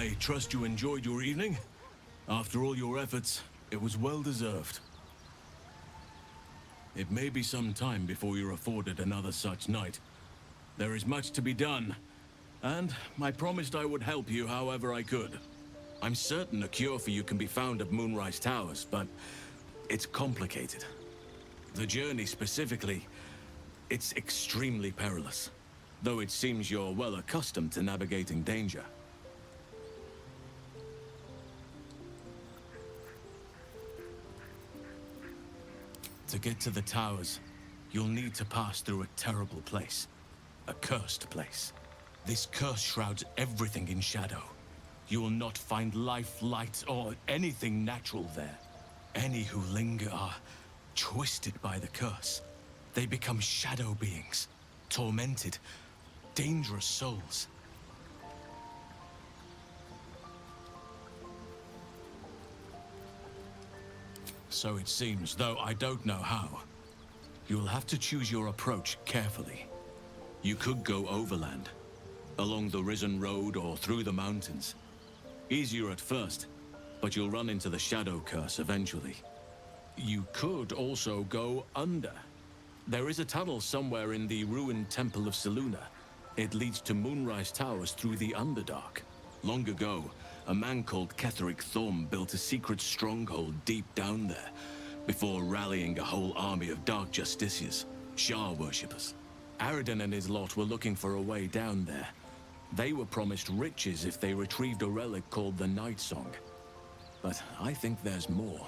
I trust you enjoyed your evening. After all your efforts, it was well deserved. It may be some time before you're afforded another such night. There is much to be done, and I promised I would help you however I could. I'm certain a cure for you can be found at Moonrise Towers, but it's complicated. The journey specifically, it's extremely perilous, though it seems you're well accustomed to navigating danger. To get to the towers, you'll need to pass through a terrible place. A cursed place. This curse shrouds everything in shadow. You will not find life, light, or anything natural there. Any who linger are twisted by the curse. They become shadow beings, tormented, dangerous souls. So it seems, though I don't know how. You'll have to choose your approach carefully. You could go overland, along the Risen Road or through the mountains. Easier at first, but you'll run into the Shadow Curse eventually. You could also go under. There is a tunnel somewhere in the ruined Temple of Selûne. It leads to Moonrise Towers through the Underdark. Long ago, a man called Ketheric Thorm built a secret stronghold deep down there, before rallying a whole army of Dark Justiciars, Shah worshippers. Aradin and his lot were looking for a way down there. They were promised riches if they retrieved a relic called the Night Song. But I think there's more.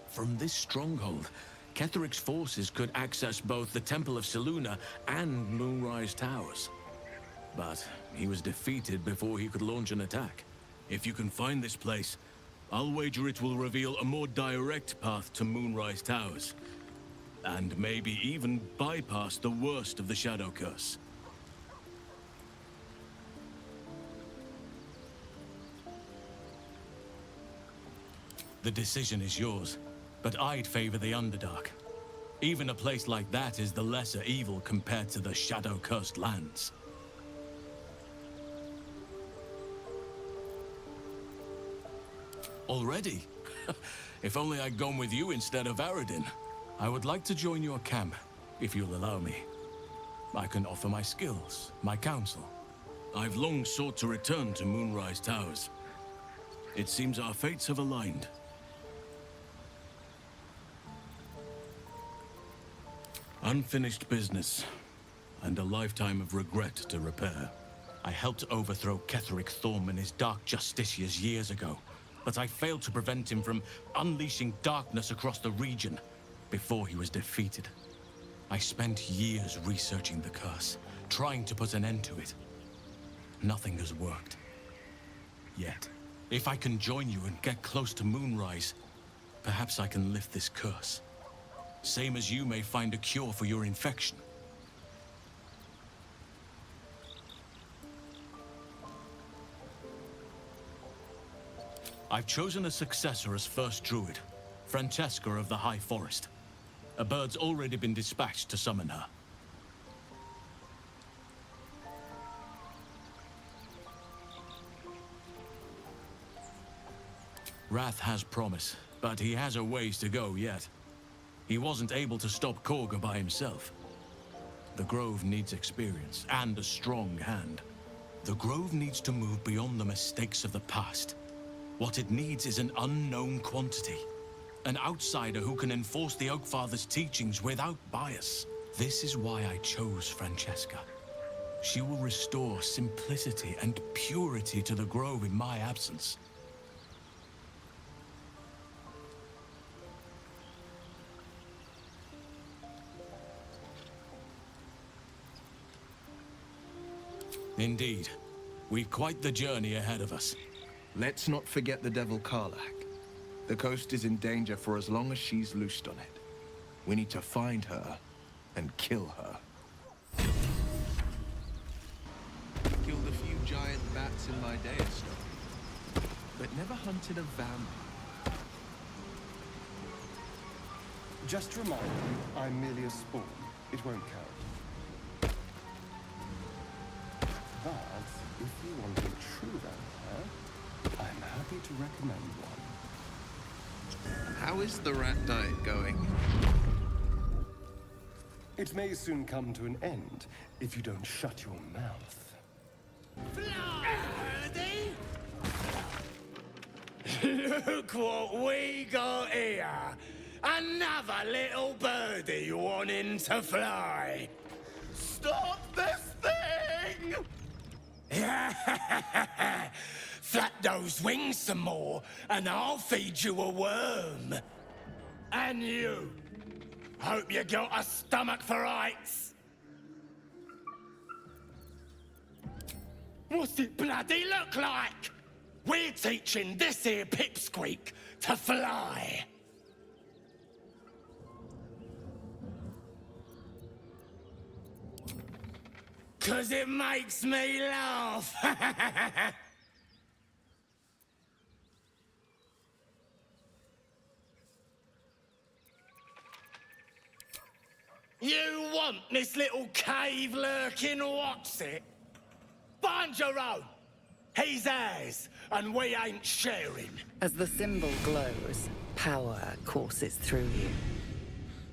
From this stronghold, Ketheric's forces could access both the Temple of Selûne and Moonrise Towers. But he was defeated before he could launch an attack. If you can find this place, I'll wager it will reveal a more direct path to Moonrise Towers. And maybe even bypass the worst of the Shadow Curse. The decision is yours, but I'd favor the Underdark. Even a place like that is the lesser evil compared to the Shadow-cursed lands. Already? If only I'd gone with you instead of Aradin. I would like to join your camp, if you'll allow me. I can offer my skills, my counsel. I've long sought to return to Moonrise Towers. It seems our fates have aligned. Unfinished business, and a lifetime of regret to repair. I helped overthrow Ketheric Thorm and his Dark Justiciars years ago, but I failed to prevent him from unleashing darkness across the region before he was defeated. I spent years researching the curse, trying to put an end to it. Nothing has worked. Yet, if I can join you and get close to Moonrise, perhaps I can lift this curse. Same as you may find a cure for your infection. I've chosen a successor as first druid, Francesca of the High Forest. A bird's already been dispatched to summon her. Wrath has promise, but he has a ways to go yet. He wasn't able to stop Korga by himself. The Grove needs experience and a strong hand. The Grove needs to move beyond the mistakes of the past. What it needs is an unknown quantity. An outsider who can enforce the Oakfather's teachings without bias. This is why I chose Francesca. She will restore simplicity and purity to the Grove in my absence. Indeed. We've quite the journey ahead of us. Let's not forget the Devil Karlach. The coast is in danger for as long as she's loosed on it. We need to find her and kill her. Killed a few giant bats in my day or so, but never hunted a vampire. Just remind you, I'm merely a spawn. It won't count. But if you want a true vampire, I'm happy to recommend one. How is the rat diet going? It may soon come to an end if you don't shut your mouth. Look what we got here! Another little birdie wanting to fly! Stop this thing! Flap those wings some more, and I'll feed you a worm. And you! Hope you got a stomach for heights! What's it bloody look like? We're teaching this here pipsqueak to fly. 'Cause it makes me laugh. You want this little cave lurking what's it? Find your own. He's ours, and we ain't sharing. As the symbol glows, power courses through you.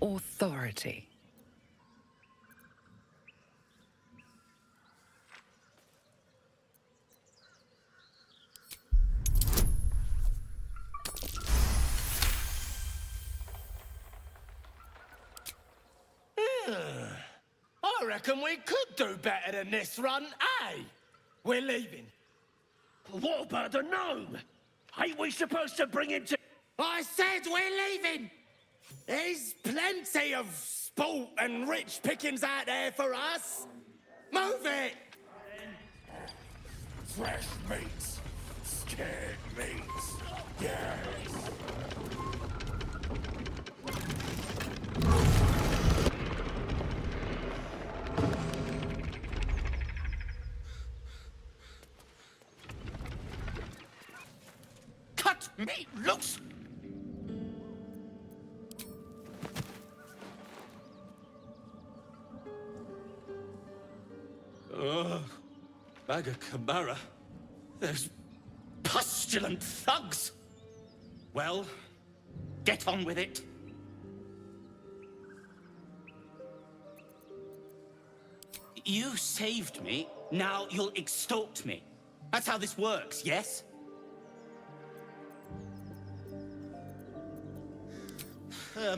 Authority. I reckon we could do better than this run, eh? We're leaving. What about the gnome? Ain't we supposed to bring him to... I said we're leaving! There's plenty of sport and rich pickings out there for us. Move it! Fresh meats. Scared meats. Yes. Cut me loose! Bagakabara. Those pustulant thugs! Well, get on with it. You saved me, now you'll extort me. That's how this works, yes?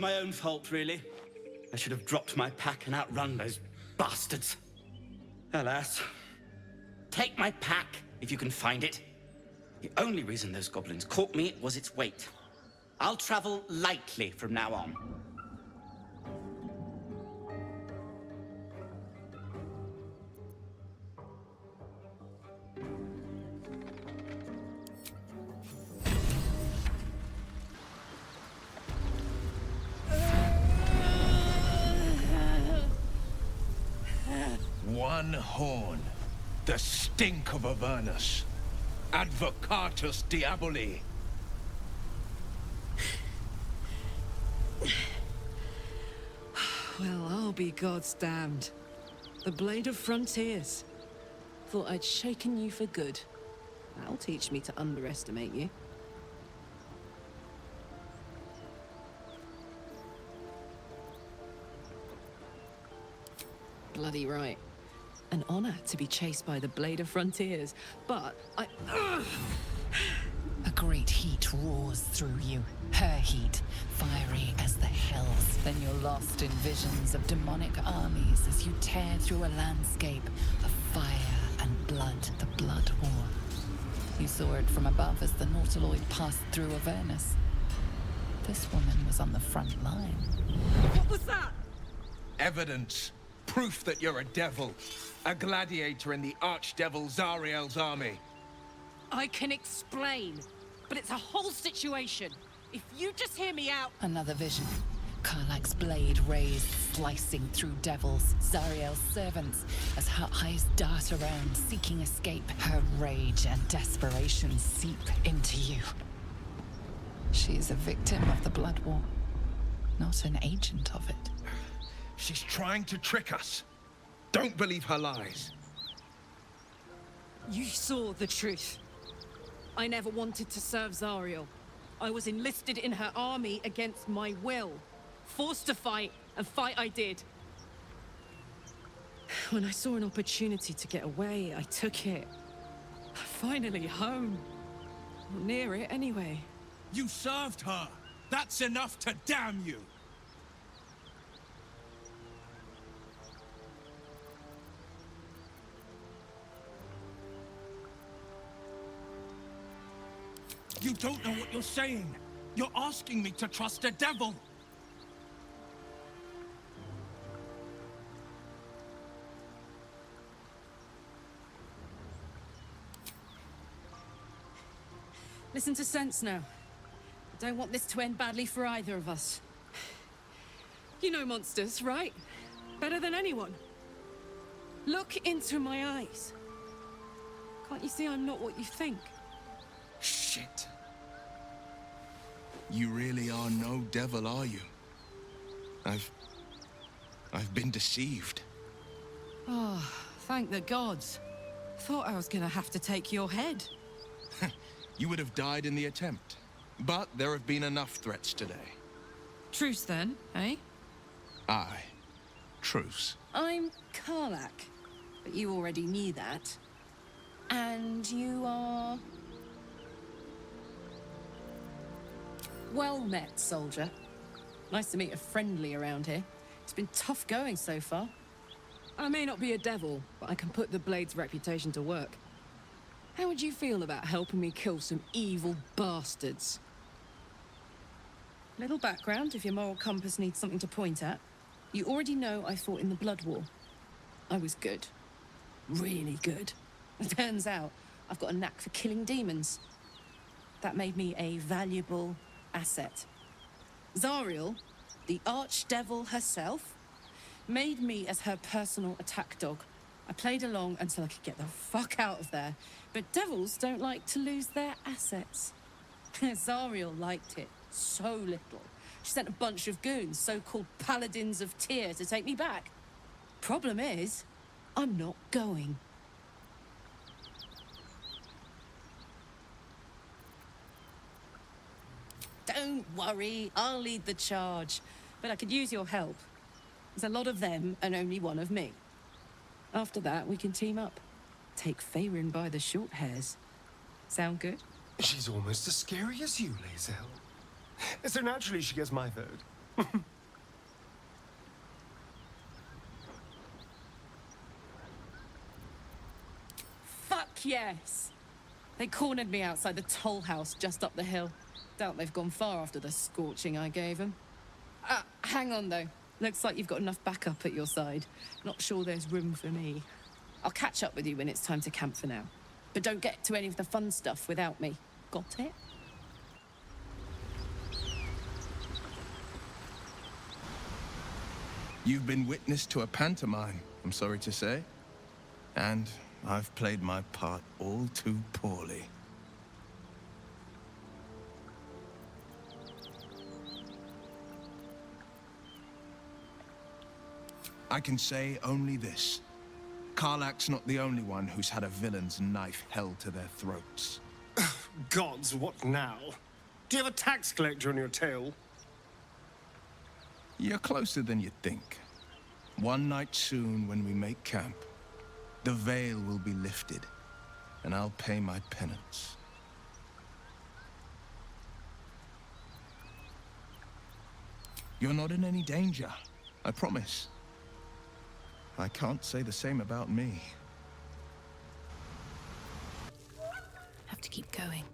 My own fault, really. I should have dropped my pack and outrun those bastards. Alas. Take my pack, if you can find it. The only reason those goblins caught me was its weight. I'll travel lightly from now on. One horn. The stink of Avernus. Advocatus Diaboli. Well, I'll be God's damned. The Blade of Frontiers. Thought I'd shaken you for good. That'll teach me to underestimate you. Bloody right. An honor to be chased by the Blade of Frontiers, but I... A great heat roars through you. Her heat, fiery as the hells. Then you're lost in visions of demonic armies as you tear through a landscape of fire and blood, the Blood War. You saw it from above as the Nautiloid passed through Avernus. This woman was on the front line. What was that? Evidence. Proof that you're a devil. A gladiator in the archdevil Zariel's army. I can explain, but it's a whole situation. If you just hear me out... Another vision. Karlach's blade raised, slicing through devils, Zariel's servants, as her eyes dart around, seeking escape. Her rage and desperation seep into you. She is a victim of the Blood War, not an agent of it. She's trying to trick us. Don't believe her lies. You saw the truth. I never wanted to serve Zariel. I was enlisted in her army against my will. Forced to fight, and fight I did. When I saw an opportunity to get away, I took it. Finally home. Or near it, anyway. You served her! That's enough to damn you! You don't know what you're saying! You're asking me to trust a devil! Listen to sense now. I don't want this to end badly for either of us. You know monsters, right? Better than anyone. Look into my eyes. Can't you see I'm not what you think? Shit. You really are no devil, are you? I've been deceived. Oh, thank the gods. Thought I was gonna have to take your head. You would have died in the attempt. But there have been enough threats today. Truce then, eh? Aye. Truce. I'm Karlak, but you already knew that. And you are... Well met, soldier. Nice to meet a friendly around here. It's been tough going so far. I may not be a devil, but I can put the Blade's reputation to work. How would you feel about helping me kill some evil bastards? Little background, if your moral compass needs something to point at. You already know I fought in the Blood War. I was good. Really good. It turns out I've got a knack for killing demons. That made me a valuable asset. Zariel, the archdevil herself, made me as her personal attack dog. I played along until I could get the fuck out of there. But devils don't like to lose their assets. Zariel liked it so little. She sent a bunch of goons, so-called paladins of Tyr, to take me back. Problem is, I'm not going. Don't worry, I'll lead the charge. But I could use your help. There's a lot of them and only one of me. After that, we can team up. Take Faerun by the short hairs. Sound good? She's almost as scary as you, Lae'zel. So naturally she gets my vote. Fuck yes! They cornered me outside the toll house just up the hill. Doubt they've gone far after the scorching I gave them. Hang on though. Looks like you've got enough backup at your side. Not sure there's room for me. I'll catch up with you when it's time to camp for now. But don't get to any of the fun stuff without me. Got it? You've been witness to a pantomime, I'm sorry to say. And I've played my part all too poorly. I can say only this. Karlak's not the only one who's had a villain's knife held to their throats. Gods, what now? Do you have a tax collector on your tail? You're closer than you think. One night soon, when we make camp, the veil will be lifted, and I'll pay my penance. You're not in any danger, I promise. I can't say the same about me. Have to keep going.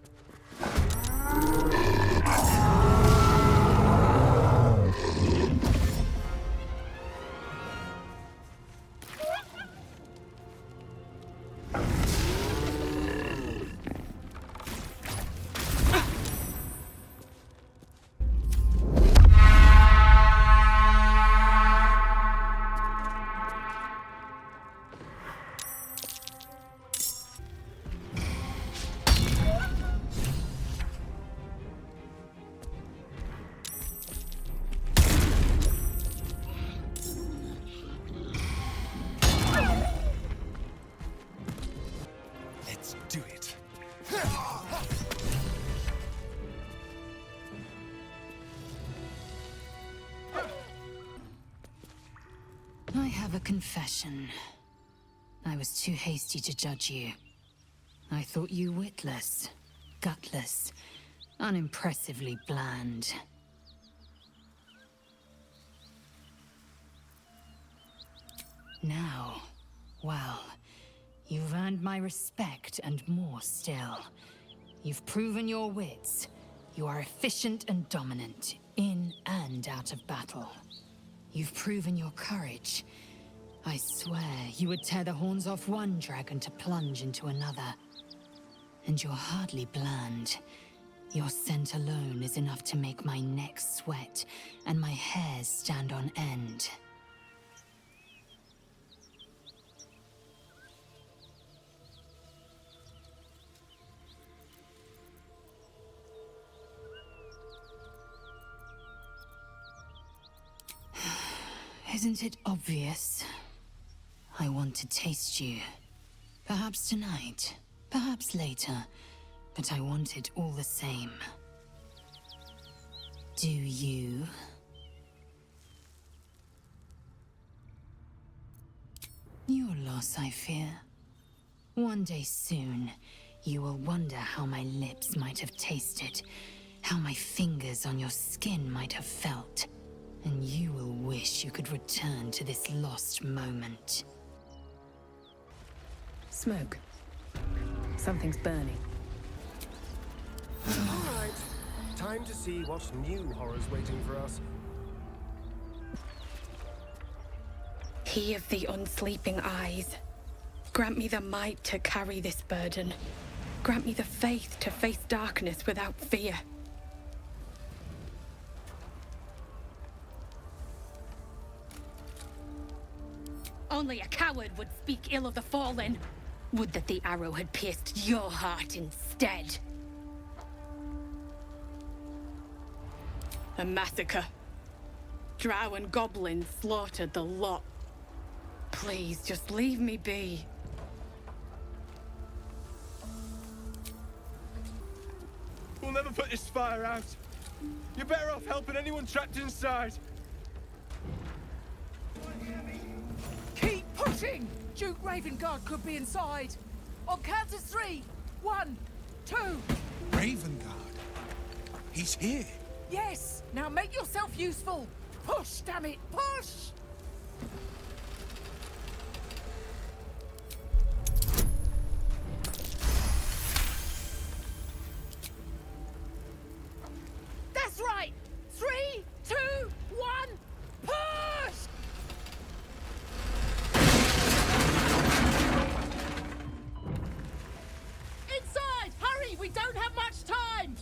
confession. I was too hasty to judge you. I thought you witless, gutless, unimpressively bland. Now, well, you've earned my respect and more still. You've proven your wits. You are efficient and dominant, in and out of battle. You've proven your courage. I swear you would tear the horns off one dragon to plunge into another. And you're hardly bland. Your scent alone is enough to make my neck sweat and my hairs stand on end. Isn't it obvious? I want to taste you. Perhaps tonight, perhaps later, but I want it all the same. Do you? Your loss, I fear. One day soon, you will wonder how my lips might have tasted, how my fingers on your skin might have felt. And you will wish you could return to this lost moment. Smoke. Something's burning. All right. Time to see what new horror's waiting for us. He of the unsleeping eyes, grant me the might to carry this burden. Grant me the faith to face darkness without fear. Only a coward would speak ill of the fallen. Would that the arrow had pierced your heart instead. A massacre. Drow and goblins slaughtered the lot. Please, just leave me be. We'll never put this fire out. You're better off helping anyone trapped inside. Keep pushing! Duke Ravengard could be inside. On count of 3. 1, 2. Ravengard? He's here. Yes! Now make yourself useful! Push, damn it! Push! That's right! 3, 2, 1, push! Inside! Hurry! We don't have much time!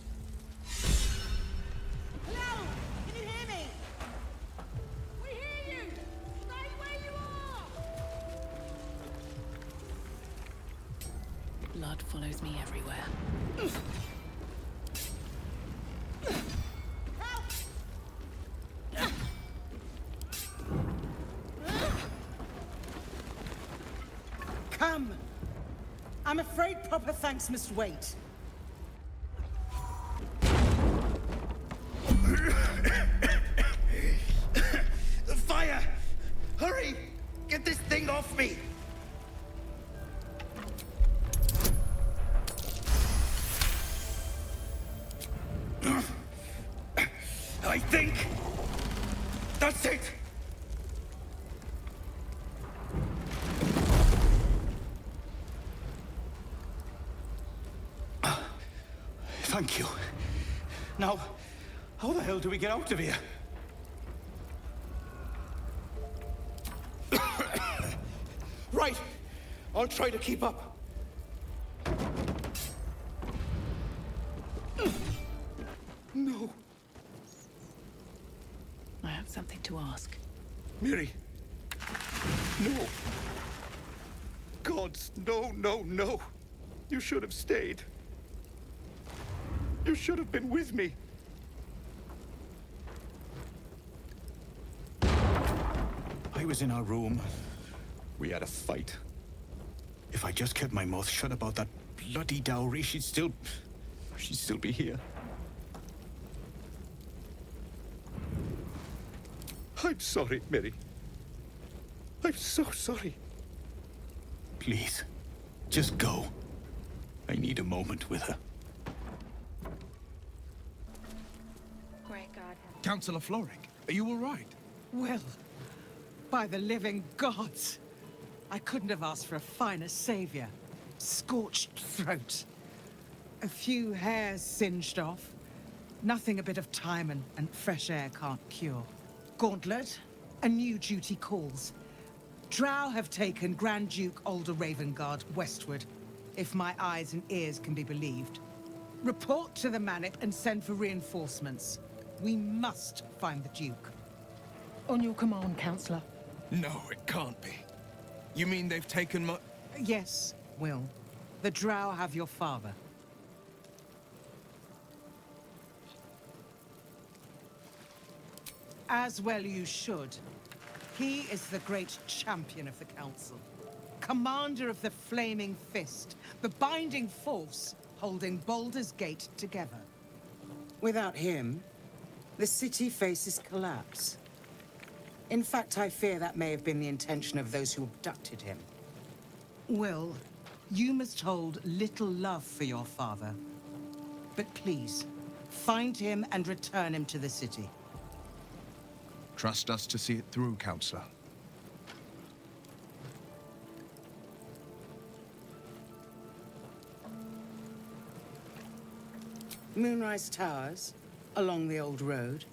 Hello? Can you hear me? We hear you! Stay where you are! Blood follows me everywhere. Come! I'm afraid proper thanks must wait. The fire! Hurry! Get this thing off me! I think that's it! Thank you. Now, how the hell do we get out of here? Right! I'll try to keep up. No. I have something to ask. Miri. No. Gods, no, no, no. You should have stayed. You should have been with me. I was in our room. We had a fight. If I just kept my mouth shut about that bloody dowry, she'd still be here. I'm sorry, Mary. I'm so sorry. Please, just go. I need a moment with her. Great God. Councillor Floric, are you all right? Well, by the living gods. I couldn't have asked for a finer savior. Scorched throat. A few hairs singed off. Nothing a bit of time and fresh air can't cure. Gauntlet, a new duty calls. Drow have taken Grand Duke Alder Ravengard westward, if my eyes and ears can be believed. Report to the Manic and send for reinforcements. We must find the Duke. On your command, Councillor. No, it can't be. You mean they've taken my... Yes, Will. The Drow have your father. As well you should. He is the great champion of the Council. Commander of the Flaming Fist, the binding force holding Baldur's Gate together. Without him, the city faces collapse. In fact, I fear that may have been the intention of those who abducted him. Will, you must hold little love for your father. But please, find him and return him to the city. Trust us to see it through, Councillor. Moonrise Towers, along the old road.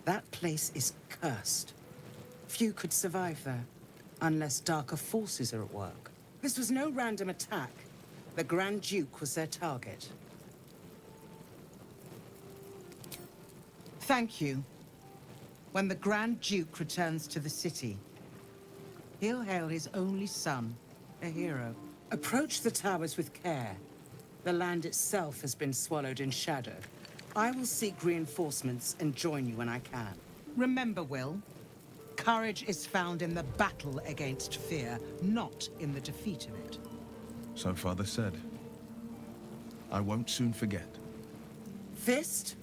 That place is cursed. Few could survive there, unless darker forces are at work. This was no random attack. The Grand Duke was their target. Thank you. When the Grand Duke returns to the city, he'll hail his only son, a hero. Approach the towers with care. The land itself has been swallowed in shadow. I will seek reinforcements and join you when I can. Remember, Will, courage is found in the battle against fear, not in the defeat of it. So Father said. I won't soon forget. Fist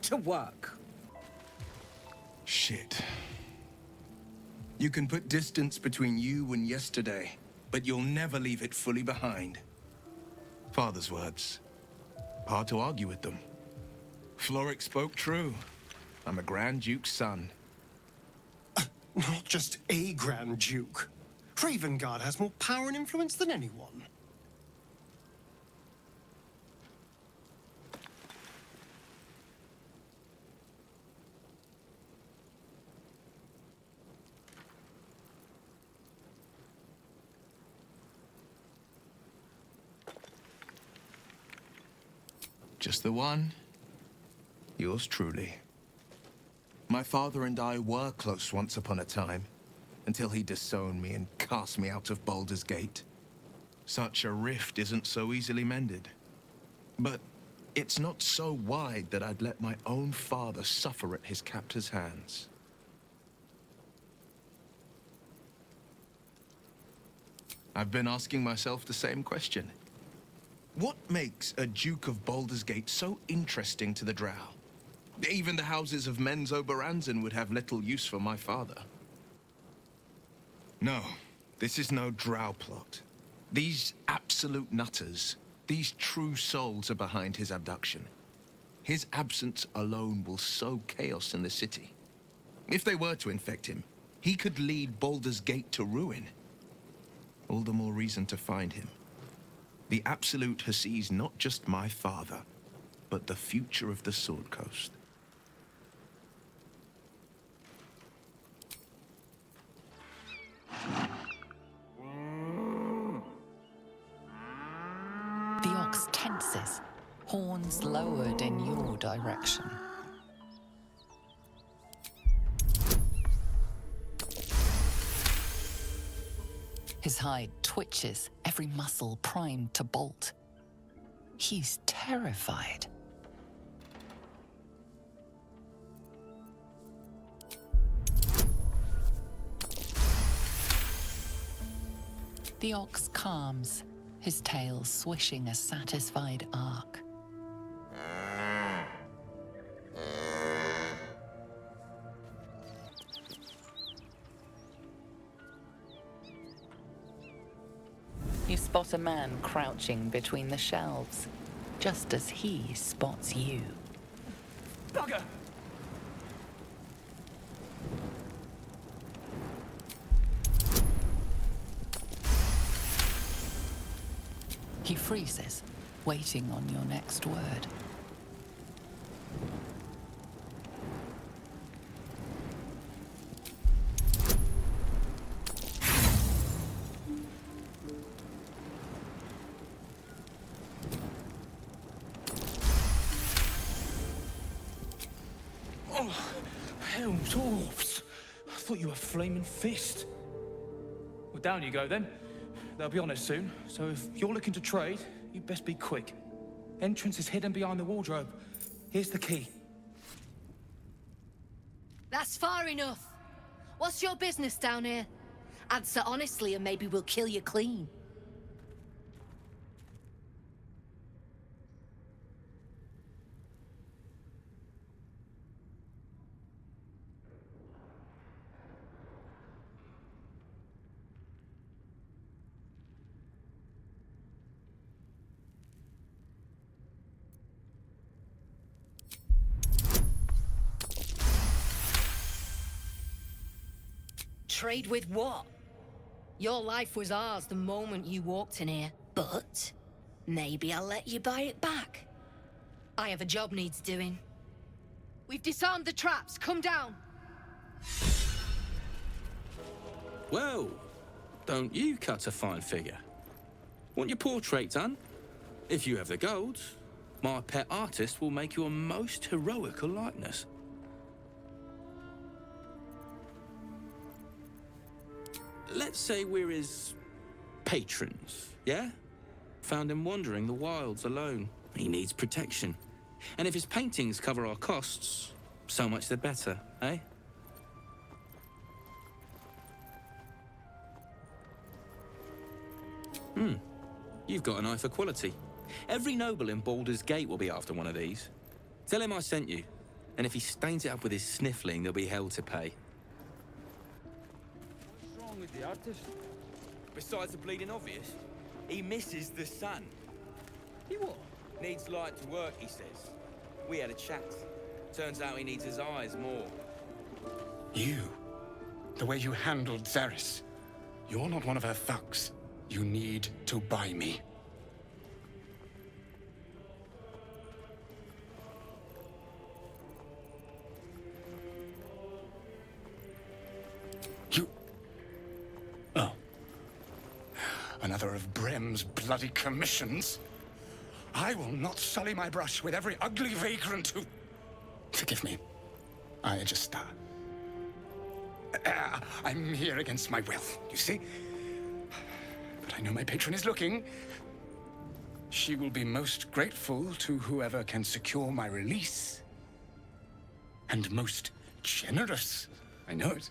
to work. Shit. You can put distance between you and yesterday, but you'll never leave it fully behind. Father's words. Hard to argue with them. Floric spoke true. I'm a Grand Duke's son. Not just a Grand Duke. Ravengard has more power and influence than anyone. Just the one. Yours truly. My father and I were close once upon a time, until he disowned me and cast me out of Baldur's Gate. Such a rift isn't so easily mended. But it's not so wide that I'd let my own father suffer at his captor's hands. I've been asking myself the same question. What makes a Duke of Baldur's Gate so interesting to the Drow? Even the houses of Menzoberranzan would have little use for my father. No, this is no Drow plot. These absolute nutters, these true souls are behind his abduction. His absence alone will sow chaos in the city. If they were to infect him, he could lead Baldur's Gate to ruin. All the more reason to find him. The Absolute has seized not just my father, but the future of the Sword Coast. The ox tenses, horns lowered in your direction. His hide twitches, every muscle primed to bolt. He's terrified. The ox calms, his tail swishing a satisfied arc. You spot a man crouching between the shelves, just as he spots you. Bugger! He freezes, waiting on your next word. Oh, hell, dwarves. I thought you were flaming fist. Well, down you go then. They'll be on it soon, so if you're looking to trade, you'd best be quick. Entrance is hidden behind the wardrobe. Here's the key. That's far enough. What's your business down here? Answer honestly and maybe we'll kill you clean. Trade with what? Your life was ours the moment you walked in here, but maybe I'll let you buy it back. I have a job needs doing. We've disarmed the traps. Come down. Well, don't you cut a fine figure? Want your portrait done? If you have the gold, my pet artist will make you a most heroical likeness. Let's say we're his patrons, yeah? Found him wandering the wilds alone. He needs protection. And if his paintings cover our costs, so much the better, eh? You've got an eye for quality. Every noble in Baldur's Gate will be after one of these. Tell him I sent you. And if he stains it up with his sniffling, there'll be hell to pay. With the artist? Besides the bleeding obvious, he misses the sun. He what? Needs light to work, he says. We had a chat. Turns out he needs his eyes more. You, the way you handled Zaris, you're not one of her thugs. You need to buy me. Another of Brem's bloody commissions. I will not sully my brush with every ugly vagrant who... Forgive me. I just, I'm here against my will, you see? But I know my patron is looking. She will be most grateful to whoever can secure my release. And most generous. I know it.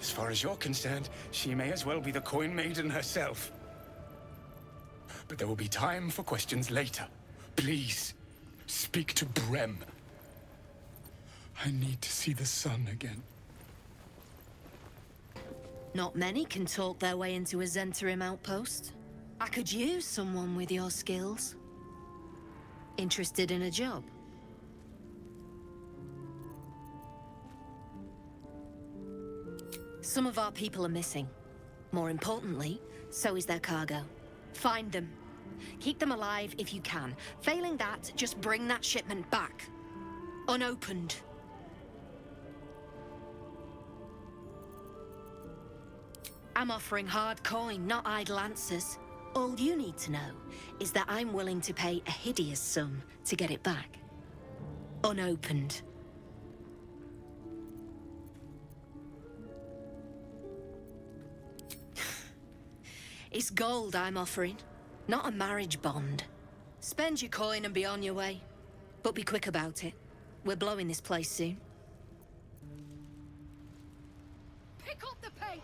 As far as you're concerned, she may as well be the coin maiden herself. But there will be time for questions later. Please, speak to Brem. I need to see the sun again. Not many can talk their way into a Zentarim outpost. I could use someone with your skills. Interested in a job? Some of our people are missing. More importantly, so is their cargo. Find them. Keep them alive if you can. Failing that, just bring that shipment back. Unopened. I'm offering hard coin, not idle answers. All you need to know is that I'm willing to pay a hideous sum to get it back. Unopened. It's gold I'm offering, not a marriage bond. Spend your coin and be on your way. But be quick about it. We're blowing this place soon. Pick up the pace!